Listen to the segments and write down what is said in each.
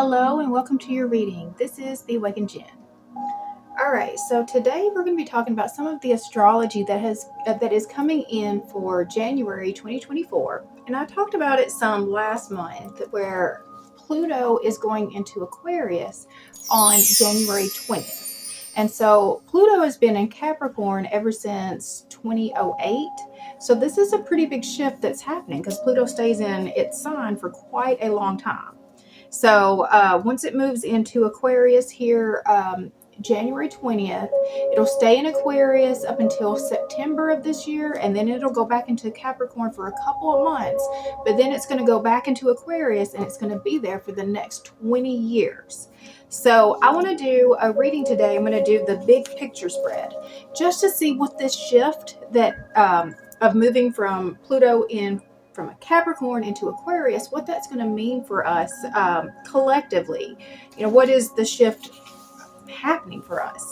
Hello and welcome to your reading. This is the Awakened Jenn. Alright, so today we're going to be talking about some of the astrology that is coming in for January 2024. And I talked about it some last month where Pluto is going into Aquarius on January 20th. And so Pluto has been in Capricorn ever since 2008. So this is a pretty big shift that's happening because Pluto stays in its sign for quite a long time. So once it moves into Aquarius here, January 20th, it'll stay in Aquarius up until September of this year, and then it'll go back into Capricorn for a couple of months, but then it's going to go back into Aquarius and it's going to be there for the next 20 years. So I want to do a reading today. I'm going to do the big picture spread just to see what this shift that of moving from Pluto from a Capricorn into Aquarius, what that's going to mean for us collectively. You know, what is the shift happening for us?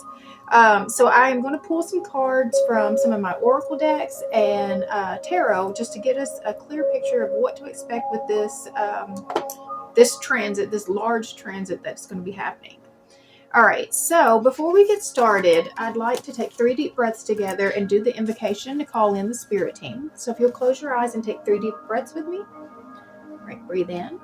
So I am going to pull some cards from some of my oracle decks and tarot just to get us a clear picture of what to expect with this this large transit that's going to be happening. All right, so before we get started, I'd like to take 3 deep breaths together and do the invocation to call in the spirit team. So if you'll close your eyes and take 3 deep breaths with me. All right, breathe in.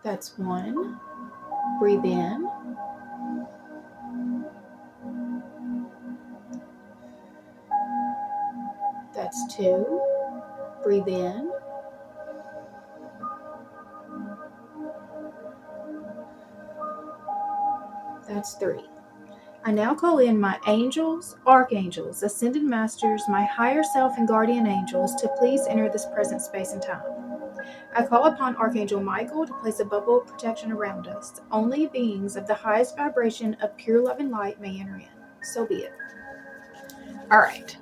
That's 1. Breathe in. That's 2. Breathe in. That's 3. I now call in my angels, archangels, ascended masters, my higher self and guardian angels to please enter this present space and time. I call upon Archangel Michael to place a bubble of protection around us. Only beings of the highest vibration of pure love and light may enter in. So be it. All right.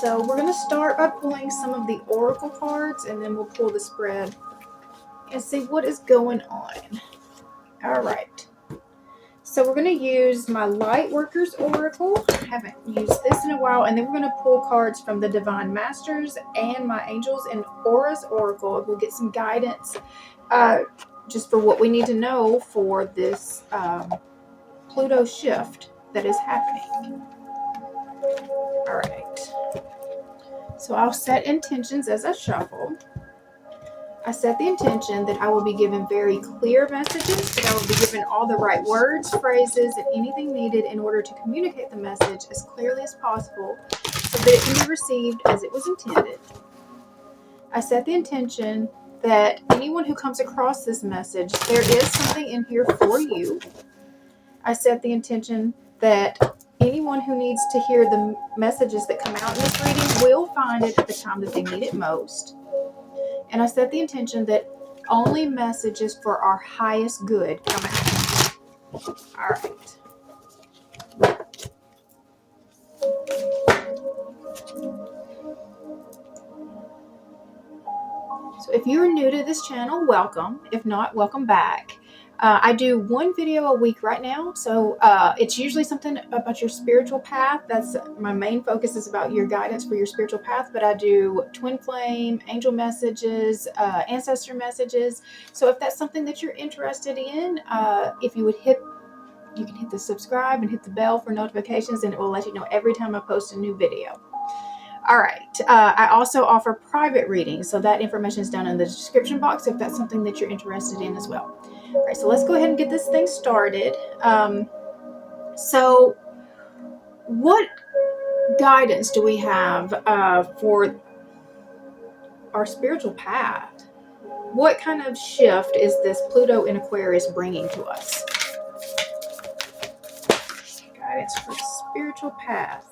So we're going to start by pulling some of the oracle cards, and then we'll pull the spread and see what is going on. All right. So we're going to use my Lightworker's Oracle. I haven't used this in a while. And then we're going to pull cards from the Divine Masters and my Angels and Aura's Oracle. We'll get some guidance just for what we need to know for this Pluto shift that is happening. All right. So I'll set intentions as I shuffle. I set the intention that I will be given very clear messages, that I will be given all the right words, phrases, and anything needed in order to communicate the message as clearly as possible so that it can be received as it was intended. I set the intention that anyone who comes across this message, there is something in here for you. I set the intention that anyone who needs to hear the messages that come out in this reading will find it at the time that they need it most. And I set the intention that only messages for our highest good come out. All right. So if you're new to this channel, welcome. If not, welcome back. I do 1 video a week right now, so it's usually something about your spiritual path. That's my main focus, is about your guidance for your spiritual path, but I do twin flame, angel messages, ancestor messages. So if that's something that you're interested in, if you would you can hit the subscribe and hit the bell for notifications, and it will let you know every time I post a new video. All right. I also offer private readings, so that information is down in the description box if that's something that you're interested in as well. All right, so let's go ahead and get this thing started. So what guidance do we have for our spiritual path? What kind of shift is this Pluto in Aquarius bringing to us? Guidance for spiritual path.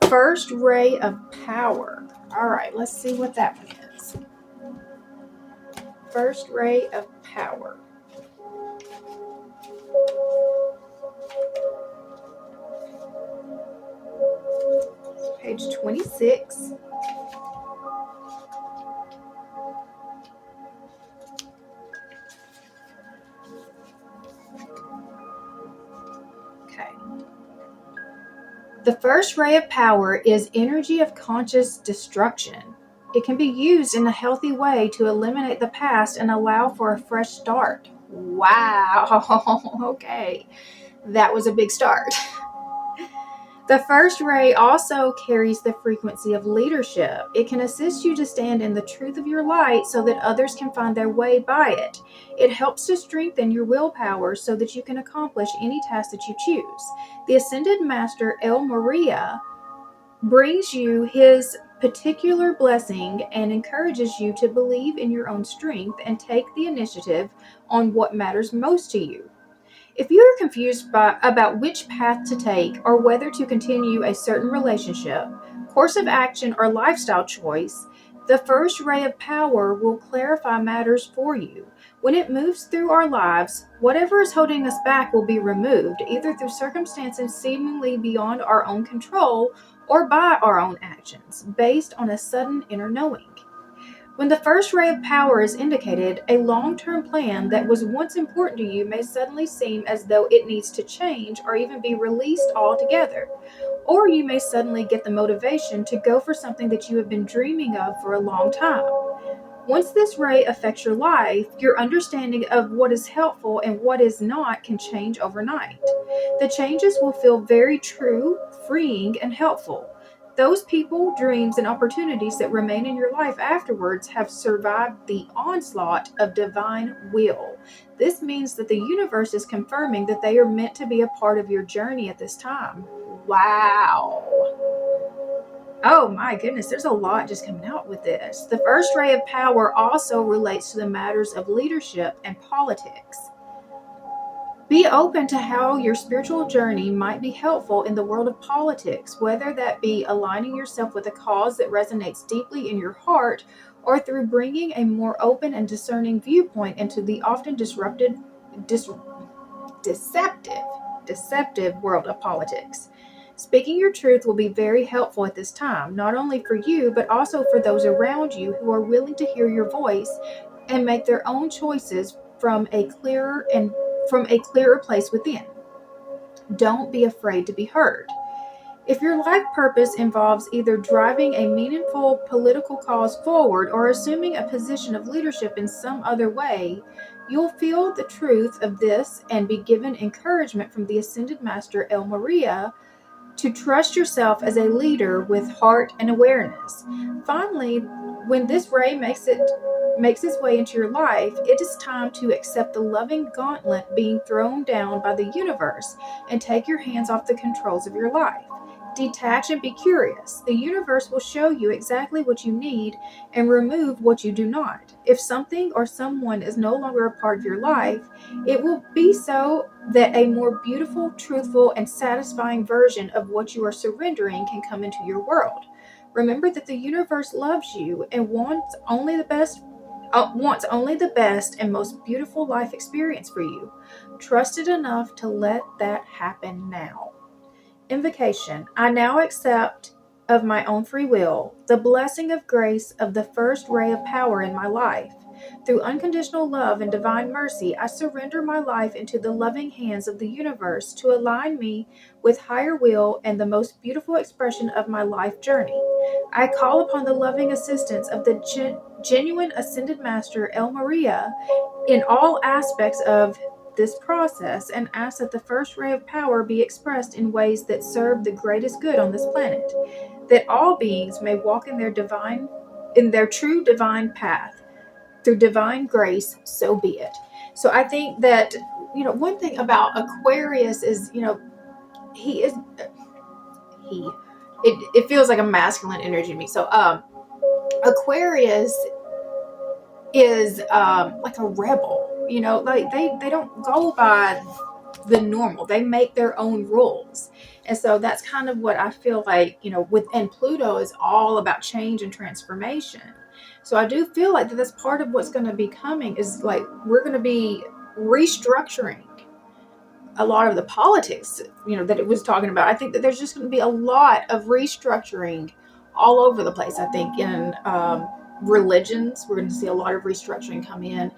First ray of power. All right, let's see what that one is. First ray of power. Page 26. Okay. The first ray of power is energy of conscious destruction. It can be used in a healthy way to eliminate the past and allow for a fresh start. Wow. Okay. That was a big start. The first ray also carries the frequency of leadership. It can assist you to stand in the truth of your light so that others can find their way by it. It helps to strengthen your willpower so that you can accomplish any task that you choose. The Ascended Master El Maria brings you his particular blessing and encourages you to believe in your own strength and take the initiative on what matters most to you. If you are confused about which path to take or whether to continue a certain relationship, course of action, or lifestyle choice, the first ray of power will clarify matters for you. When it moves through our lives, whatever is holding us back will be removed, either through circumstances seemingly beyond our own control or by our own actions, based on a sudden inner knowing. When the first ray of power is indicated, a long-term plan that was once important to you may suddenly seem as though it needs to change or even be released altogether. Or you may suddenly get the motivation to go for something that you have been dreaming of for a long time. Once this ray affects your life, your understanding of what is helpful and what is not can change overnight. The changes will feel very true, freeing, and helpful. Those people, dreams, and opportunities that remain in your life afterwards have survived the onslaught of divine will. This means that the universe is confirming that they are meant to be a part of your journey at this time. Wow. Oh my goodness, there's a lot just coming out with this. The first ray of power also relates to the matters of leadership and politics. Be open to how your spiritual journey might be helpful in the world of politics, whether that be aligning yourself with a cause that resonates deeply in your heart or through bringing a more open and discerning viewpoint into the often deceptive world of politics. Speaking your truth will be very helpful at this time, not only for you, but also for those around you who are willing to hear your voice and make their own choices from a clearer place within. Don't be afraid to be heard. If your life purpose involves either driving a meaningful political cause forward or assuming a position of leadership in some other way, you'll feel the truth of this and be given encouragement from the Ascended Master El Maria to trust yourself as a leader with heart and awareness. Finally, when this ray makes its way into your life, it is time to accept the loving gauntlet being thrown down by the universe and take your hands off the controls of your life. Detach and be curious. The universe will show you exactly what you need and remove what you do not. If something or someone is no longer a part of your life, it will be so that a more beautiful, truthful, and satisfying version of what you are surrendering can come into your world. Remember that the universe loves you and wants only the best and most beautiful life experience for you. Trust it enough to let that happen now. Invocation. I now accept of my own free will the blessing of grace of the first ray of power in my life. Through unconditional love and divine mercy, I surrender my life into the loving hands of the universe to align me with higher will and the most beautiful expression of my life journey. I call upon the loving assistance of the genuine Ascended Master El Maria in all aspects of this process and ask that the first ray of power be expressed in ways that serve the greatest good on this planet, that all beings may walk in their true divine path. Through divine grace, so be it. So I think that, one thing about Aquarius is, he is he it feels like a masculine energy to me. So Aquarius is like a rebel, like they don't go by the normal. They make their own rules. And so that's kind of what I feel like, within Pluto is all about change and transformation. So I do feel like that's part of what's going to be coming is like we're going to be restructuring a lot of the politics, that it was talking about. I think that there's just going to be a lot of restructuring all over the place. I think in religions, we're going to see a lot of restructuring come in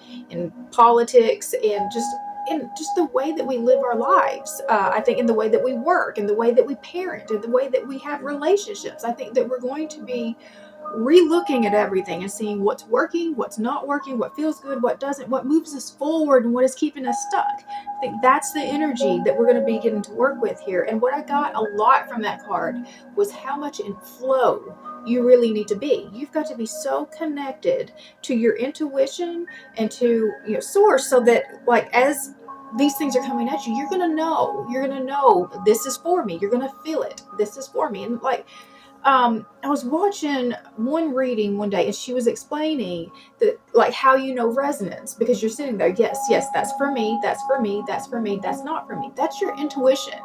politics, and just in just the way that we live our lives. I think in the way that we work, in the way that we parent, in the way that we have relationships. I think that we're going to be re-looking at everything and seeing what's working, what's not working, what feels good, what doesn't, what moves us forward, and what is keeping us stuck. I think that's the energy that we're going to be getting to work with here. And what I got a lot from that card was how much in flow you really need to be. You've got to be so connected to your intuition and to your source, so that like as these things are coming at you, you're gonna know this is for me. You're gonna feel it. This is for me. And like I was watching one reading one day, and she was explaining that, like, how you know resonance, because you're sitting there, yes, that's for me, that's for me, that's for me, that's not for me. That's your intuition.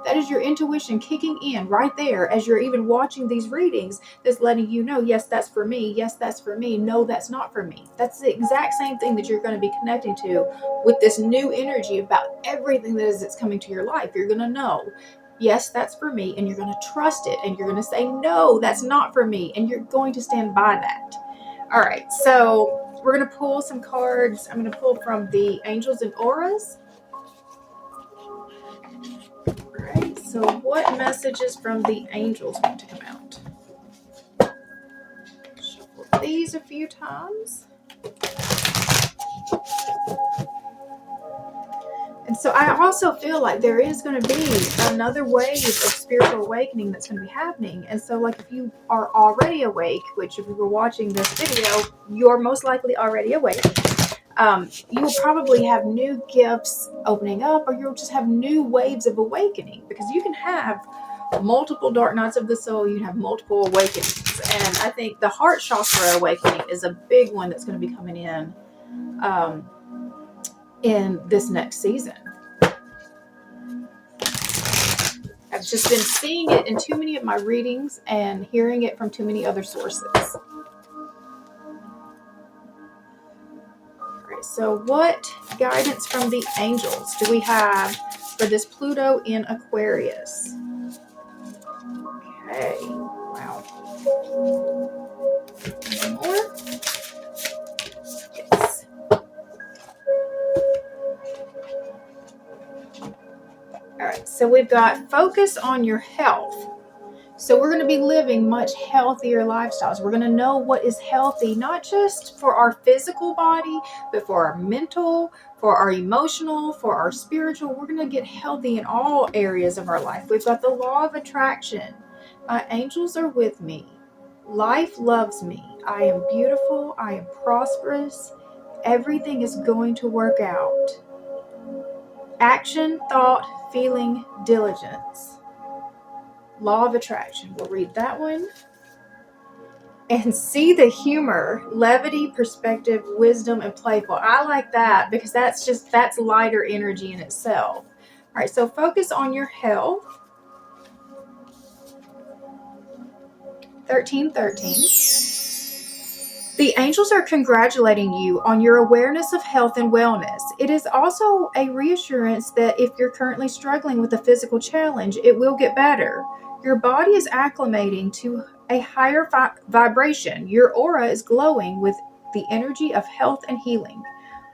That is your intuition kicking in right there as you're even watching these readings, that's letting you know, yes, that's for me, yes, that's for me, no, that's not for me. That's the exact same thing that you're going to be connecting to with this new energy about everything that is that's coming to your life. You're going to know, yes, that's for me, and you're going to trust it, and you're going to say, no, that's not for me, and you're going to stand by that. All right, so we're going to pull some cards. I'm going to pull from the Angels and Auras. All right, so what messages from the angels want to come out? Shuffle these a few times. And so I also feel like there is going to be another wave of spiritual awakening that's going to be happening. And so, like, if you are already awake, which if you were watching this video, you're most likely already awake, you will probably have new gifts opening up, or you'll just have new waves of awakening, because you can have multiple dark nights of the soul, you can have multiple awakenings. And I think the heart chakra awakening is a big one that's going to be coming in this next season. I've just been seeing it in too many of my readings and hearing it from too many other sources. All right, so what guidance from the angels do we have for this Pluto in Aquarius? Okay, wow. One more? Yes. All right, so we've got focus on your health. So we're going to be living much healthier lifestyles. We're going to know what is healthy, not just for our physical body, but for our mental, for our emotional, for our spiritual. We're going to get healthy in all areas of our life. We've got the law of attraction. My angels are with me. Life loves me. I am beautiful. I am prosperous. Everything is going to work out. Action, thought, feeling, diligence. Law of attraction. We'll read that one. And see the humor, levity, perspective, wisdom, and playful. I like that because that's lighter energy in itself. All right, so focus on your health. 1313. The angels are congratulating you on your awareness of health and wellness. It is also a reassurance that if you're currently struggling with a physical challenge, it will get better. Your body is acclimating to a higher vibration. Your aura is glowing with the energy of health and healing.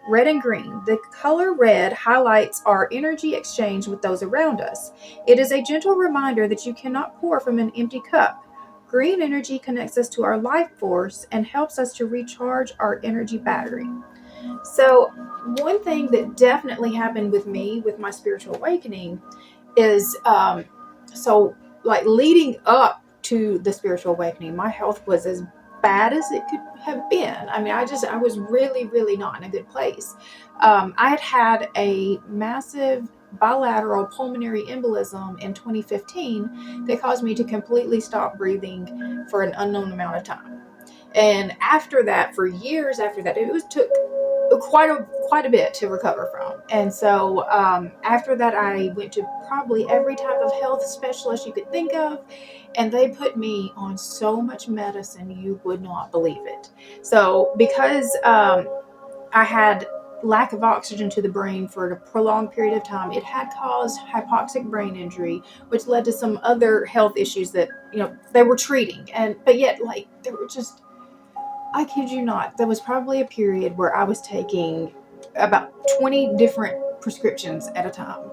Red and green. The color red highlights our energy exchange with those around us. It is a gentle reminder that you cannot pour from an empty cup. Green energy connects us to our life force and helps us to recharge our energy battery. So one thing that definitely happened with me with my spiritual awakening is so like leading up to the spiritual awakening, my health was as bad as it could have been. I mean, I was really, really not in a good place. I had a massive bilateral pulmonary embolism in 2015 that caused me to completely stop breathing for an unknown amount of time. And after that, for years after that, took quite a bit to recover from. And so after that, I went to probably every type of health specialist you could think of, and they put me on so much medicine you would not believe it. So because I had lack of oxygen to the brain for a prolonged period of time, it had caused hypoxic brain injury, which led to some other health issues that they were treating. But yet, like, there were just, I kid you not, there was probably a period where I was taking about 20 different prescriptions at a time.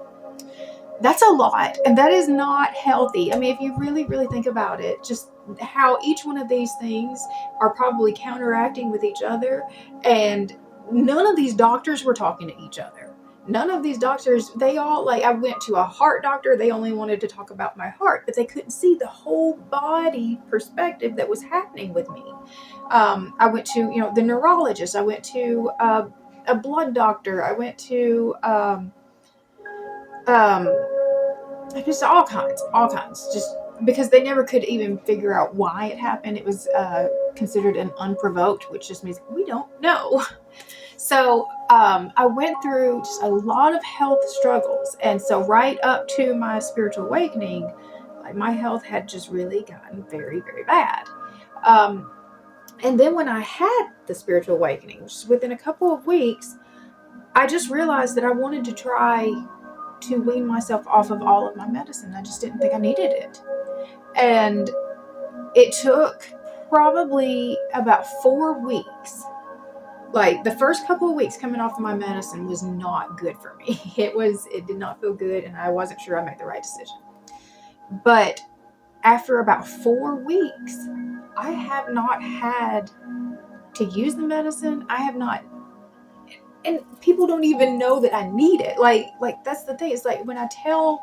That's a lot, and that is not healthy. I mean, if you really, really think about it, just how each one of these things are probably counteracting with each other, and none of these doctors were talking to each other. None of these doctors, they all, like, I went to a heart doctor, they only wanted to talk about my heart, but they couldn't see the whole body perspective that was happening with me. I went to, the neurologist, I went to a blood doctor, I went to, just all kinds, just because they never could even figure out why it happened. It was considered an unprovoked, which just means we don't know. So I went through just a lot of health struggles, and so right up to my spiritual awakening, like, my health had just really gotten very, very bad. And then when I had the spiritual awakening, just within a couple of weeks, I just realized that I wanted to try to wean myself off of all of my medicine. I just didn't think I needed it. And it took probably about 4 weeks. Like, the first couple of weeks coming off of my medicine was not good for me. It did not feel good, and I wasn't sure I made the right decision. But after about 4 weeks, I have not had to use the medicine. I have not, and people don't even know that I need it. Like that's the thing. It's like when I tell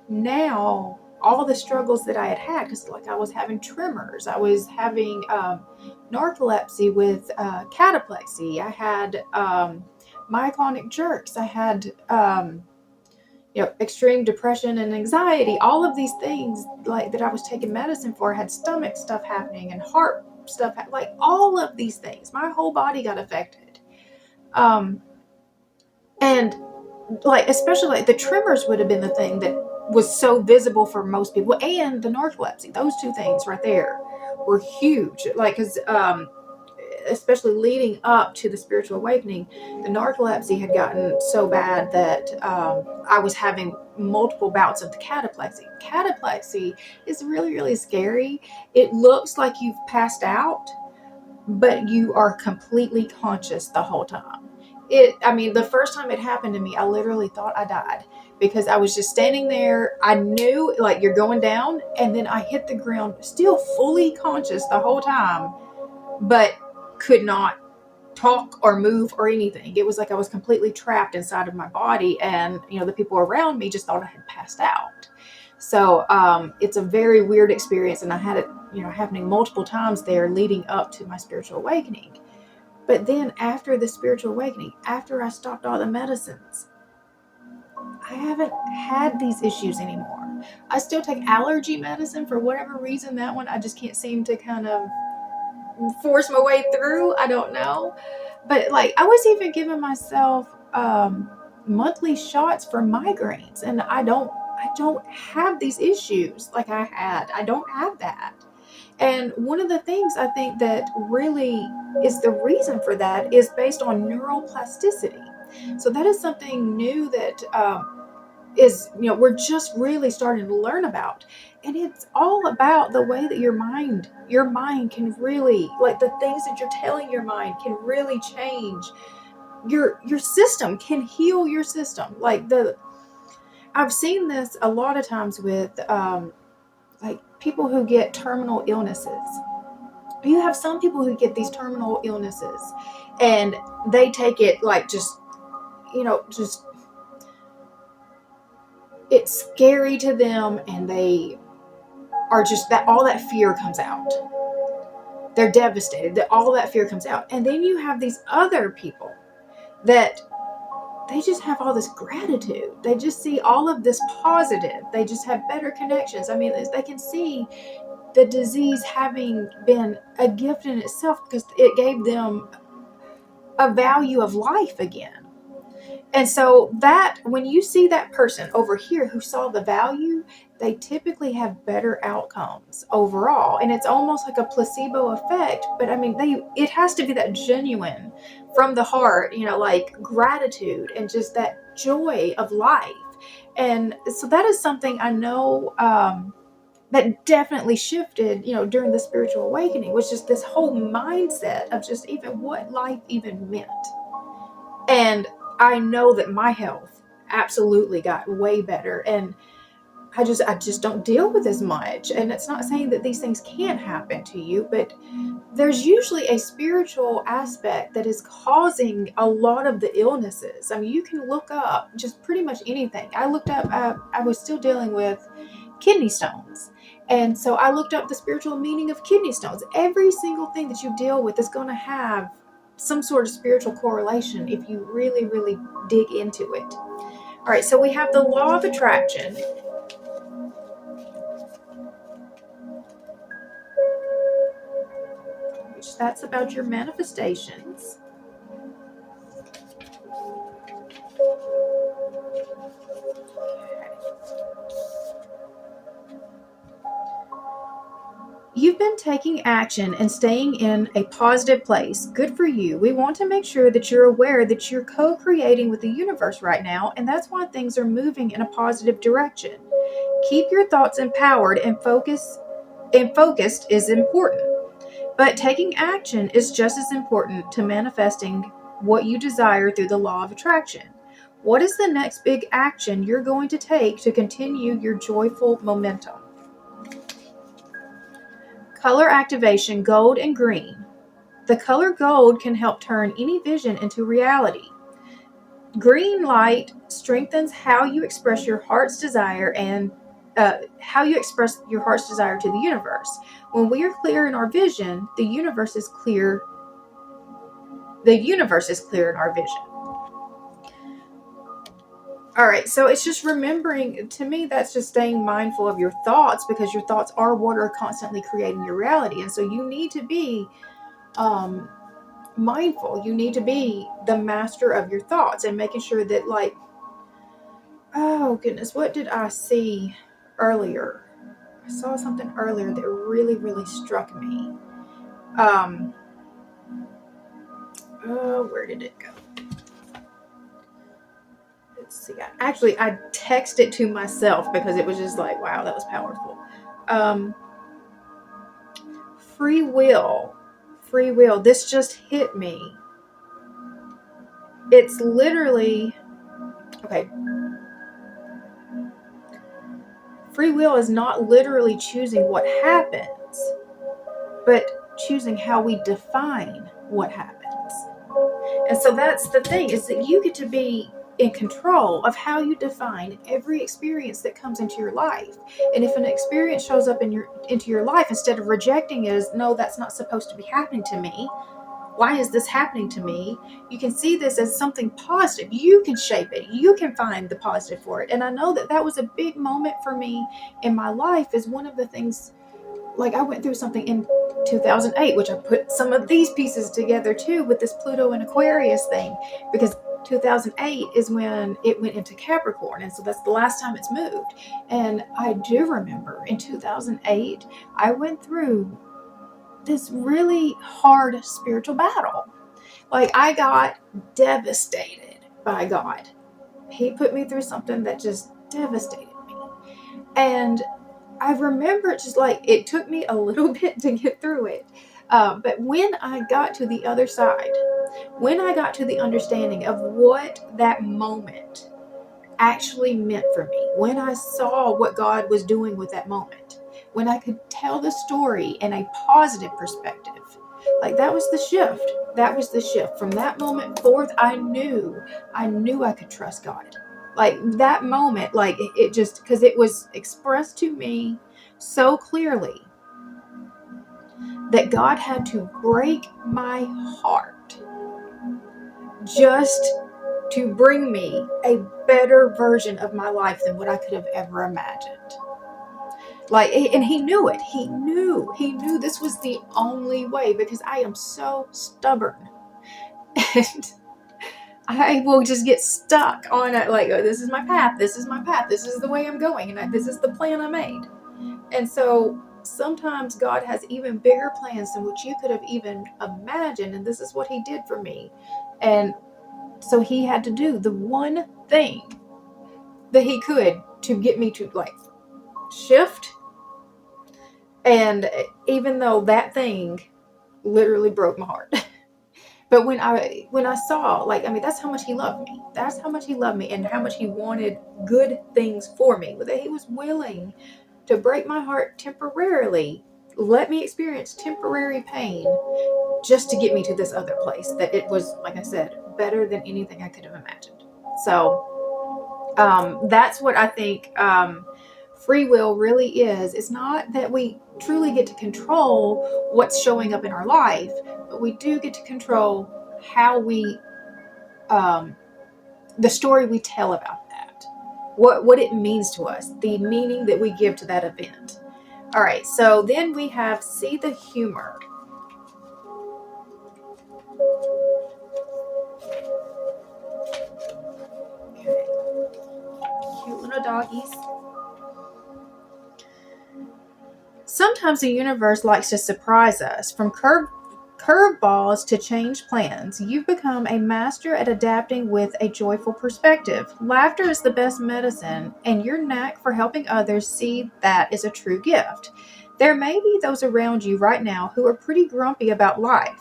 now all the struggles that I had, because, like, I was having tremors, I was having narcolepsy with cataplexy, I had myoclonic jerks, I had extreme depression and anxiety. All of these things, like, that I was taking medicine for, had stomach stuff happening and heart stuff, like, all of these things. My whole body got affected. And, like, especially, like, the tremors would have been the thing that was so visible for most people, and the narcolepsy. Those two things right there were huge. Like, because especially leading up to the spiritual awakening, the narcolepsy had gotten so bad that I was having multiple bouts of the cataplexy. Cataplexy is really, really scary. It looks like you've passed out, but you are completely conscious the whole time. The first time it happened to me, I literally thought I died, because I was just standing there. I knew, like, you're going down, and then I hit the ground, still fully conscious the whole time, but could not talk or move or anything. It was like I was completely trapped inside of my body, and the people around me just thought I had passed out. So it's a very weird experience, and I had it happening multiple times there leading up to my spiritual awakening. But then after the spiritual awakening, after I stopped all the medicines, I haven't had these issues anymore. I still take allergy medicine for whatever reason. That one I just can't seem to kind of force my way through. I don't know. But, like, I was even giving myself monthly shots for migraines, and I don't have these issues like I had. I don't have that. And one of the things I think that really is the reason for that is based on neuroplasticity. So that is something new that we're just really starting to learn about. And it's all about the way that your mind can really, like, the things that you're telling your mind can really change your system, can heal your system. Like, I've seen this a lot of times with like, people who get terminal illnesses. You have some people who get these terminal illnesses, and they take it like just it's scary to them, and they are just, that all that fear comes out. They're devastated that all that fear comes out. And then you have these other people that they just have all this gratitude. They just see all of this positive. They just have better connections. I mean, they can see the disease having been a gift in itself, because it gave them a value of life again. And so that, when you see that person over here who saw the value, they typically have better outcomes overall. And it's almost like a placebo effect. But I mean, it has to be that genuine from the heart, like gratitude and just that joy of life. And so that is something I know that definitely shifted, during the spiritual awakening, was just this whole mindset of just even what life even meant. And I know that my health absolutely got way better. And I just don't deal with as much. And it's not saying that these things can't happen to you, but there's usually a spiritual aspect that is causing a lot of the illnesses. I mean, you can look up just pretty much anything. I looked up, I was still dealing with kidney stones. And so I looked up the spiritual meaning of kidney stones. Every single thing that you deal with is going to have some sort of spiritual correlation if you really, really dig into it. All right, so we have the law of attraction. Which that's about your manifestations. You've been taking action and staying in a positive place. Good for you. We want to make sure that you're aware that you're co-creating with the universe right now, and that's why things are moving in a positive direction. Keep your thoughts empowered and focused is important. But taking action is just as important to manifesting what you desire through the law of attraction. What is the next big action you're going to take to continue your joyful momentum? Color activation, gold and green. The color gold can help turn any vision into reality. Green light strengthens how you express your heart's desire and how you express your heart's desire to the universe. When we are clear in our vision, the universe is clear. The universe is clear in our vision. All right, so it's just remembering, to me, that's just staying mindful of your thoughts, because your thoughts are what are constantly creating your reality. And so you need to be mindful. You need to be the master of your thoughts and making sure that, like, oh goodness, what did I see earlier? I saw something earlier that really, really struck me. Where did it go? Let's see. I texted to myself because it was just like, wow, that was powerful. Free will. This just hit me. It's literally, okay. Free will is not literally choosing what happens, but choosing how we define what happens. And so that's the thing, is that you get to be in control of how you define every experience that comes into your life. And if an experience shows up into your life, instead of rejecting it as, no, that's not supposed to be happening to me, why is this happening to me? You can see this as something positive. You can shape it. You can find the positive for it. And I know that was a big moment for me in my life. Is one of the things, like, I went through something in 2008, which I put some of these pieces together too with this Pluto and Aquarius thing, because 2008 is when it went into Capricorn. And so that's the last time it's moved. And I do remember in 2008, I went through this really hard spiritual battle. Like, I got devastated by God. He put me through something that just devastated me. And I remember it just like, it took me a little bit to get through it. But when I got to the other side, when I got to the understanding of what that moment actually meant for me, when I saw what God was doing with that moment, when I could tell the story in a positive perspective, like, that was the shift. That was the shift. From that moment forth, I knew I could trust God. Like, that moment, like, it just, because it was expressed to me so clearly that God had to break my heart just to bring me a better version of my life than what I could have ever imagined. Like, and he knew it. He knew this was the only way, because I am so stubborn. And I will just get stuck on it. Like, oh, this is my path. This is my path. This is the way I'm going. And this is the plan I made. And so sometimes God has even bigger plans than what you could have even imagined. And this is what he did for me. And so he had to do the one thing that he could to get me to, like, shift. And even though that thing literally broke my heart, But when I saw, like, I mean, that's how much he loved me. That's how much he loved me, and how much he wanted good things for me. That he was willing to break my heart temporarily, let me experience temporary pain, just to get me to this other place. That it was, like I said, better than anything I could have imagined. So that's what I think free will really is. It's not that we truly get to control what's showing up in our life, but we do get to control how we, the story we tell about that, what it means to us, the meaning that we give to that event. All right, so then we have see the humor. Okay. Cute little doggies. Sometimes the universe likes to surprise us. From curveballs to change plans, you've become a master at adapting with a joyful perspective. Laughter is the best medicine, and your knack for helping others see that is a true gift. There may be those around you right now who are pretty grumpy about life.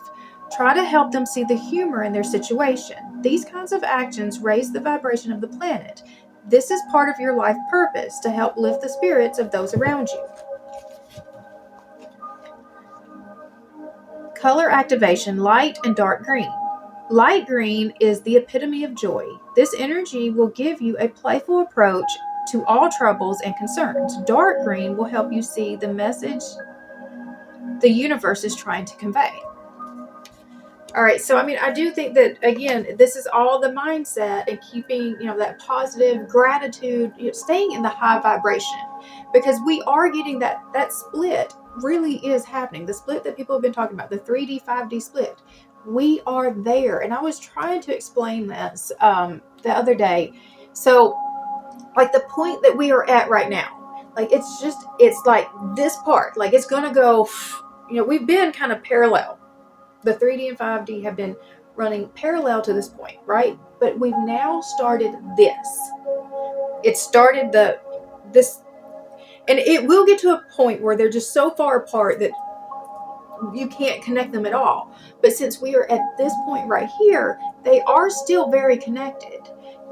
Try to help them see the humor in their situation. These kinds of actions raise the vibration of the planet. This is part of your life purpose, to help lift the spirits of those around you. Color activation, light and dark green. Light green is the epitome of joy. This energy will give you a playful approach to all troubles and concerns. Dark green will help you see the message the universe is trying to convey. All right, so I mean, I do think that, again, this is all the mindset and keeping, that positive gratitude, staying in the high vibration, because we are getting that split really is happening. The split that people have been talking about, the 3D, 5D split, we are there. And I was trying to explain this the other day. So, like, the point that we are at right now, like, it's like this part, like, it's going to go, we've been kind of parallel. The 3D and 5D have been running parallel to this point, right? But we've now started this. It started this, and it will get to a point where they're just so far apart that you can't connect them at all. But since we are at this point right here, they are still very connected,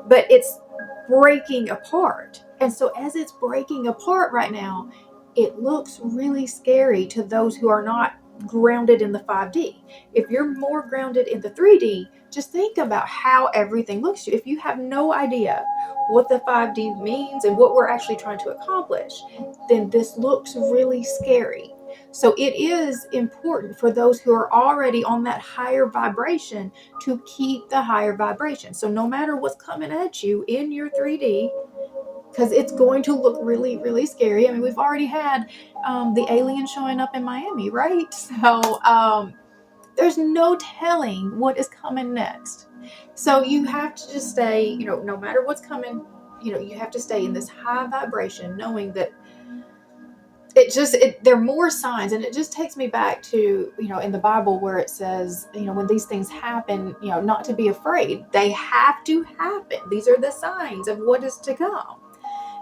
but it's breaking apart. And so as it's breaking apart right now, it looks really scary to those who are not grounded in the 5D. If you're more grounded in the 3D, just think about how everything looks to you. If you have no idea what the 5D means and what we're actually trying to accomplish, then this looks really scary. So it is important for those who are already on that higher vibration to keep the higher vibration. So no matter what's coming at you in your 3D, because it's going to look really, really scary. I mean, we've already had the alien showing up in Miami, right? So there's no telling what is coming next. So you have to just stay, no matter what's coming, you have to stay in this high vibration, knowing that there are more signs. And it just takes me back to, in the Bible where it says, when these things happen, not to be afraid. They have to happen. These are the signs of what is to come.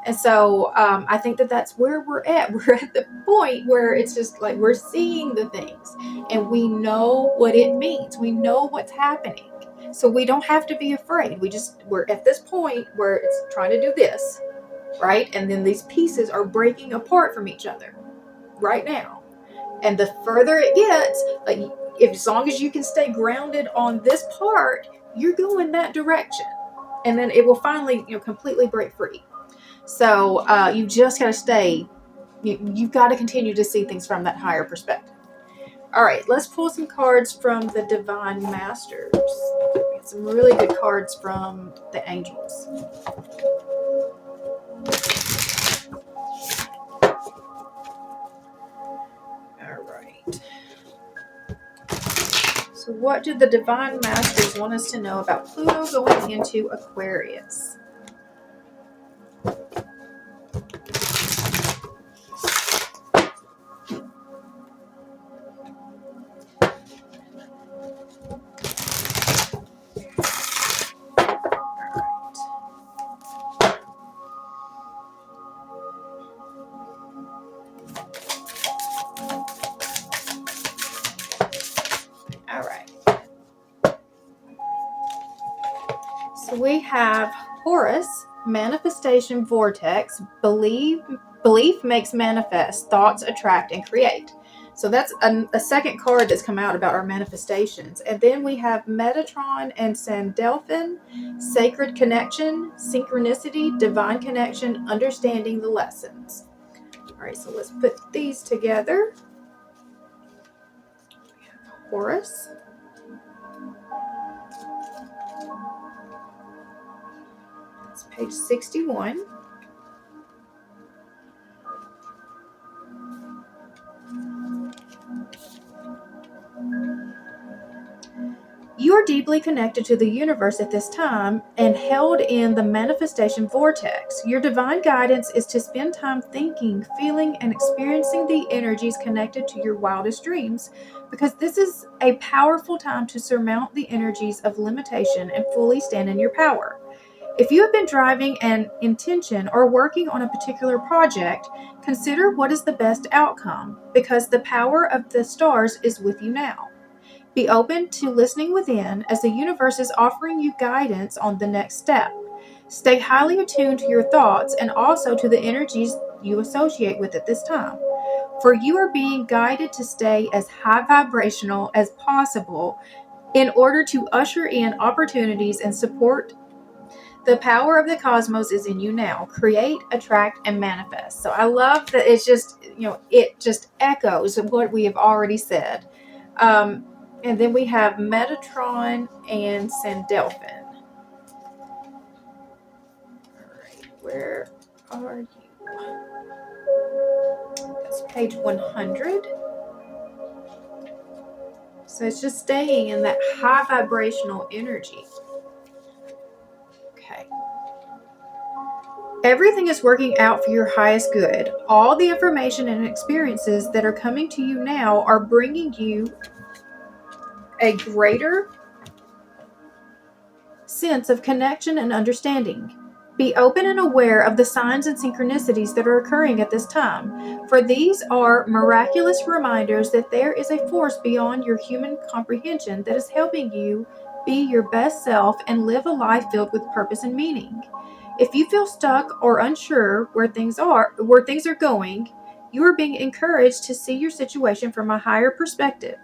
And so I think that that's where we're at. We're at the point where it's just like we're seeing the things and we know what it means. We know what's happening. So we don't have to be afraid. We're at this point where it's trying to do this, right? And then these pieces are breaking apart from each other right now. And the further it gets, like, as long as you can stay grounded on this part, you're going that direction. And then it will finally, completely break free. So you just got to stay, you've got to continue to see things from that higher perspective. All right, let's pull some cards from the Divine Masters. Get some really good cards from the angels. All right. So what do the Divine Masters want us to know about Pluto going into Aquarius? All right. we have Horus, manifestation vortex, belief makes manifest, thoughts attract and create. So that's a second card that's come out about our manifestations. And then we have Metatron and Sandelphin, sacred connection, synchronicity, divine connection, understanding the lessons. All right, so let's put these together. We have Horus. That's page 61. You are deeply connected to the universe at this time and held in the manifestation vortex. Your divine guidance is to spend time thinking, feeling, and experiencing the energies connected to your wildest dreams, because this is a powerful time to surmount the energies of limitation and fully stand in your power. If you have been driving an intention or working on a particular project, consider what is the best outcome, because the power of the stars is with you now. Be open to listening within as the universe is offering you guidance on the next step. Stay highly attuned to your thoughts and also to the energies you associate with at this time, for you are being guided to stay as high vibrational as possible in order to usher in opportunities and support. The power of the cosmos is in you now. Create, attract, and manifest. So I love that it's just, it just echoes what we have already said. And then we have Metatron and Sandelphin. All right, where are you? That's page 100. So it's just staying in that high vibrational energy. Okay. Everything is working out for your highest good. All the information and experiences that are coming to you now are bringing you a greater sense of connection and understanding. Be open and aware of the signs and synchronicities that are occurring at this time, for these are miraculous reminders that there is a force beyond your human comprehension that is helping you be your best self and live a life filled with purpose and meaning. If you feel stuck or unsure where things are going, you are being encouraged to see your situation from a higher perspective.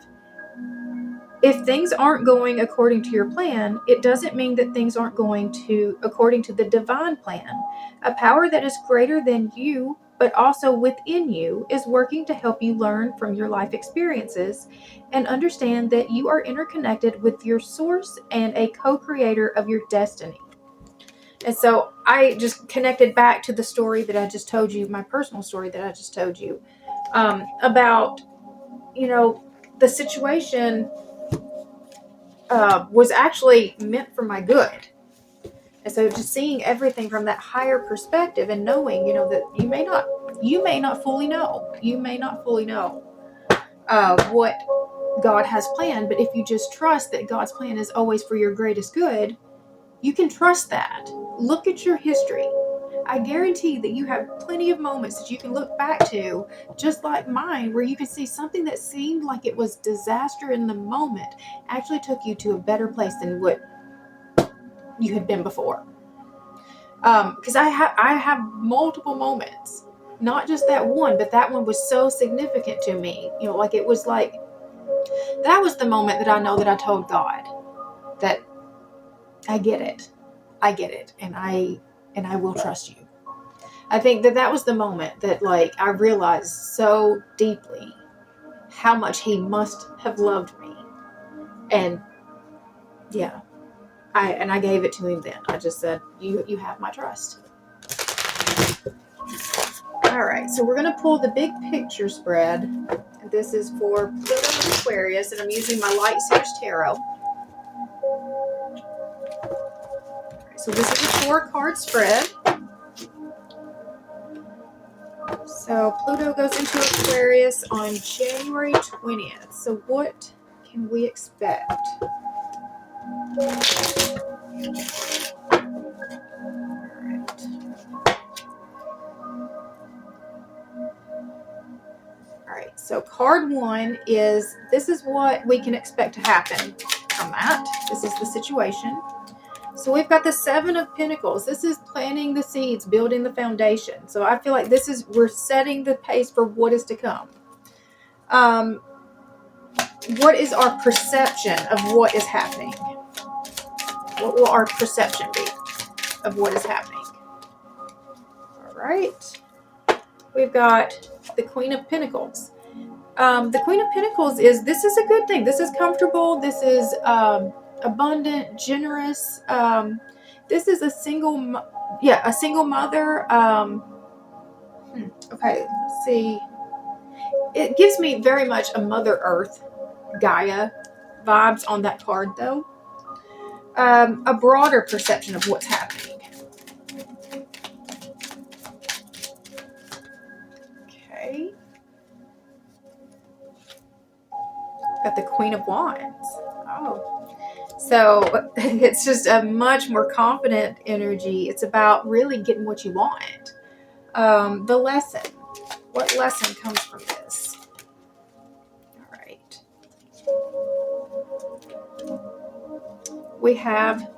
If things aren't going according to your plan, it doesn't mean that things aren't going according to the divine plan. A power that is greater than you, but also within you, is working to help you learn from your life experiences and understand that you are interconnected with your source and a co-creator of your destiny. And so I just connected back to the story that I just told you, my personal story that I just told you, about, the situation was actually meant for my good. And so just seeing everything from that higher perspective and knowing, that you may not fully know what God has planned, but if you just trust that God's plan is always for your greatest good, you can trust that. Look at your history. I guarantee that you have plenty of moments that you can look back to, just like mine, where you can see something that seemed like it was disaster in the moment actually took you to a better place than what you had been before. Because I have multiple moments, not just that one, but that one was so significant to me. It was like that was the moment that I know that I told God that I get it, and I will trust you. I think that was the moment that I realized so deeply how much he must have loved me. And yeah, I gave it to him then. I just said, you have my trust. All right, so we're going to pull the big picture spread. And this is for Pluto and Aquarius, and I'm using my Light Series Tarot. So this is a 4-card spread. So Pluto goes into Aquarius on January 20th. So what can we expect? All right, so card 1 is, this is what we can expect to happen from that. This is the situation. So we've got the Seven of Pentacles. This is planting the seeds, building the foundation. So I feel like we're setting the pace for what is to come. What is our perception of what is happening? What will our perception be of what is happening? All right. We've got the Queen of Pentacles. The Queen of Pentacles this is a good thing. This is comfortable. This is abundant, generous. This is a single mother. Okay, let's see. It gives me very much a Mother Earth, Gaia vibes on that card, though. A broader perception of what's happening. Okay. Got the Queen of Wands. Oh. So it's just a much more confident energy. It's about really getting what you want. The lesson. What lesson comes from this? All right. We have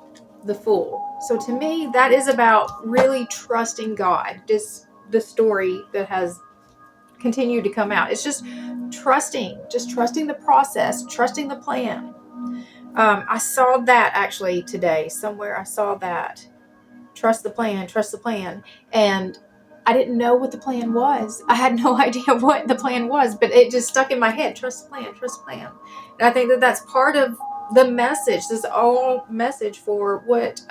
the Fool. So to me, that is about really trusting God. The story that has continued to come out. It's just trusting the process, trusting the plan. I saw that actually today somewhere. I saw that. Trust the plan. And I didn't know what the plan was. I had no idea what the plan was, but it just stuck in my head. Trust the plan. And I think that that's part of the message. This is all message for what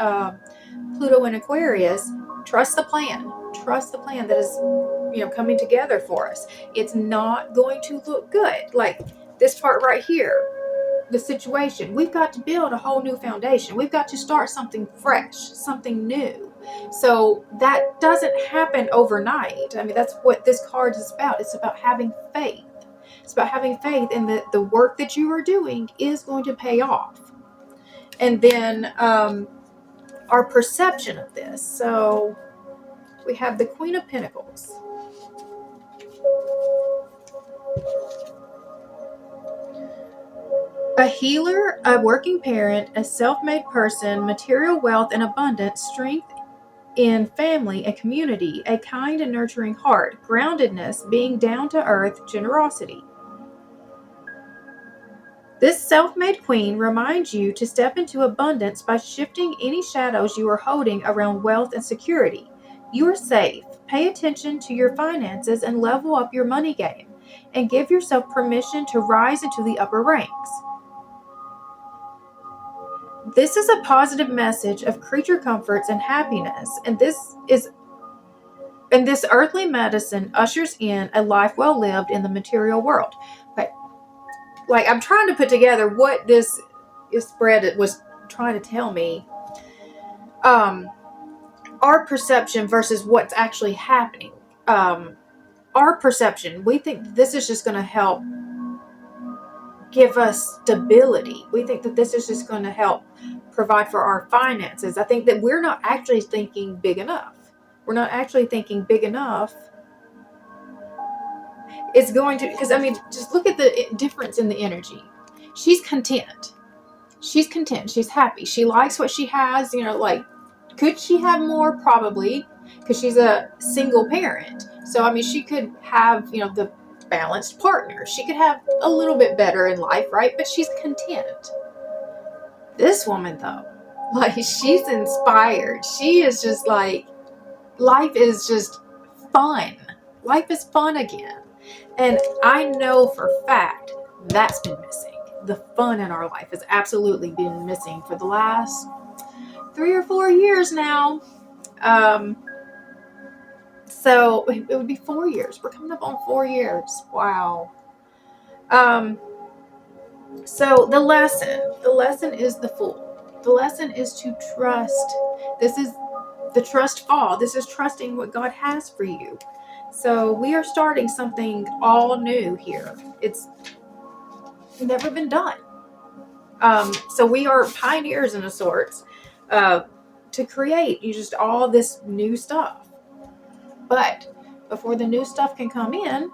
Pluto and Aquarius. Trust the plan that is coming together for us. It's not going to look good. Like this part right here, the situation. We've got to build a whole new foundation. We've got to start something fresh, something new. So that doesn't happen overnight. I mean, that's what this card is about. It's about having faith. It's about having faith in the work that you are doing is going to pay off. And then our perception of this. So we have the Queen of Pentacles. A healer, a working parent, a self-made person, material wealth and abundance, strength in family and community, a kind and nurturing heart, groundedness, being down to earth, generosity. This self-made queen reminds you to step into abundance by shifting any shadows you are holding around wealth and security. You are safe. Pay attention to your finances and level up your money game, and give yourself permission to rise into the upper ranks. This is a positive message of creature comforts and happiness, and this earthly medicine ushers in a life well lived in the material world. Okay. Like, I'm trying to put together what this spread was trying to tell me. Our perception versus what's actually happening. Our perception, we think this is just going to help give us stability. We think that this is just going to help provide for our finances. I think that we're not actually thinking big enough. We're not actually thinking big enough. It's going to, because I mean, just look at the difference in the energy. She's content. She's content. She's happy. She likes what she has. Like, could she have more? Probably, because she's a single parent. So, I mean, she could have, the balanced partner. She could have a little bit better in life, right? But she's content. This woman, though, like, she's inspired. She is just like, life is just fun. Life is fun again. And I know for a fact that's been missing. The fun in our life has absolutely been missing for the last 3 or 4 years now. So it would be 4 years. We're coming up on 4 years. Wow. So the lesson is the Fool. The lesson is to trust. This is the trust fall. This is trusting what God has for you. So we are starting something all new here. It's never been done. So we are pioneers in a sorts to create just all this new stuff. But before the new stuff can come in,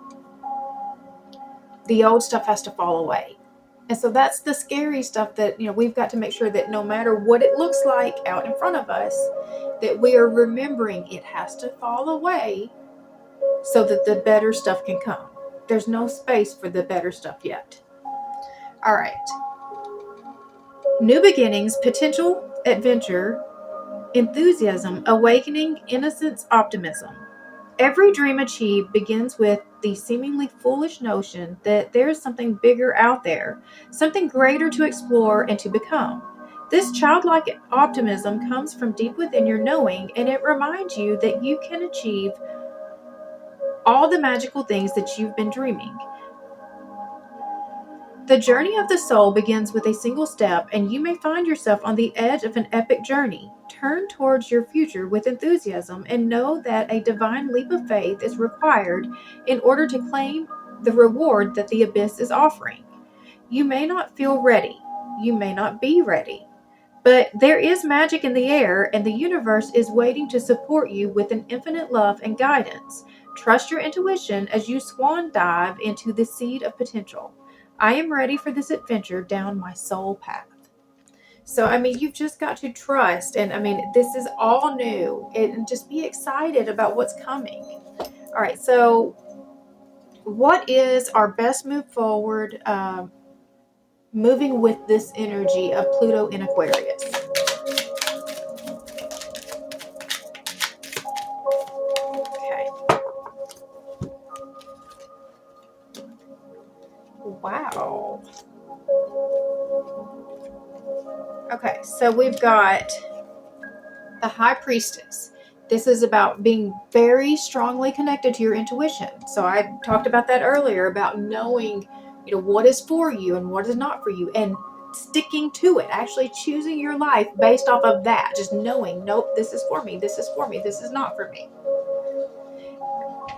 the old stuff has to fall away. And so that's the scary stuff that, we've got to make sure that no matter what it looks like out in front of us, that we are remembering it has to fall away so that the better stuff can come. There's no space for the better stuff yet. All right. New beginnings, potential, adventure, enthusiasm, awakening, innocence, optimism. Every dream achieved begins with the seemingly foolish notion that there is something bigger out there, something greater to explore and to become. This childlike optimism comes from deep within your knowing, and it reminds you that you can achieve all the magical things that you've been dreaming. The journey of the soul begins with a single step, and you may find yourself on the edge of an epic journey. Turn towards your future with enthusiasm and know that a divine leap of faith is required in order to claim the reward that the abyss is offering. You may not feel ready. You may not be ready. But there is magic in the air, and the universe is waiting to support you with an infinite love and guidance. Trust your intuition as you swan dive into the seed of potential. I am ready for this adventure down my soul path. So, you've just got to trust. And, this is all new. And just be excited about what's coming. All right. So, what is our best move forward moving with this energy of Pluto in Aquarius? Okay. Wow. Okay, so we've got the High Priestess. This is about being very strongly connected to your intuition. So I talked about that earlier about knowing, what is for you and what is not for you, and sticking to it, actually choosing your life based off of that. Just knowing, nope, this is for me, this is for me, this is not for me.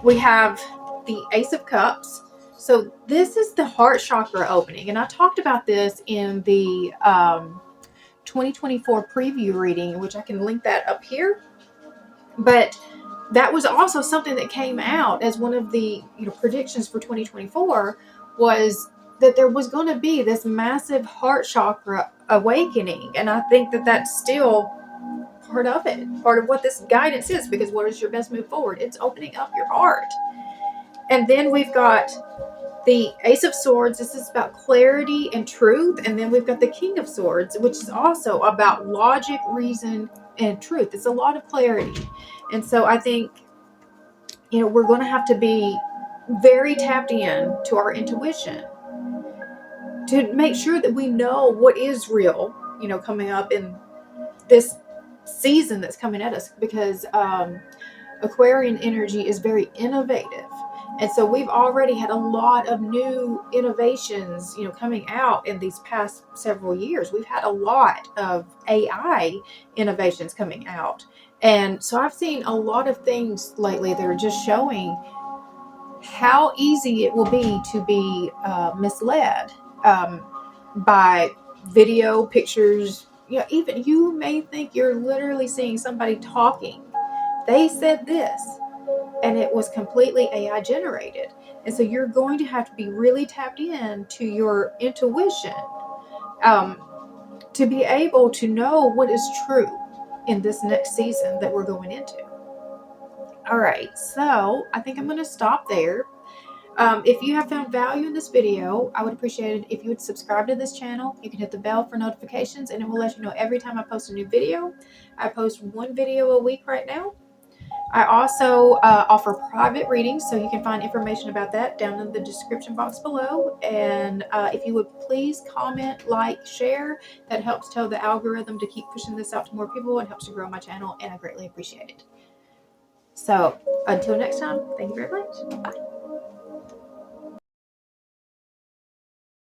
We have the Ace of Cups. So this is the heart chakra opening. And I talked about this in the 2024 preview reading, which I can link that up here. But that was also something that came out as one of the predictions for 2024, was that there was going to be this massive heart chakra awakening. And I think that that's still part of it, part of what this guidance is, because what is your best move forward? It's opening up your heart. And then we've got the Ace of Swords. This is about clarity and truth. And then we've got the King of Swords, which is also about logic, reason, and truth. It's a lot of clarity. And so I think, we're going to have to be very tapped in to our intuition to make sure that we know what is real, coming up in this season that's coming at us, because Aquarian energy is very innovative. And so we've already had a lot of new innovations, coming out in these past several years. We've had a lot of AI innovations coming out. And so I've seen a lot of things lately that are just showing how easy it will be to be misled by video, pictures. Even you may think you're literally seeing somebody talking. They said this, and it was completely AI generated. And so you're going to have to be really tapped in to your intuition to be able to know what is true in this next season that we're going into. All right, so I think I'm going to stop there. If you have found value in this video, I would appreciate it if you would subscribe to this channel. You can hit the bell for notifications, and it will let you know every time I post a new video. I post one video a week right now. I also offer private readings, so you can find information about that down in the description box below. And if you would please comment, like, share, that helps tell the algorithm to keep pushing this out to more people and helps to grow my channel, and I greatly appreciate it. So until next time, thank you very much. Bye.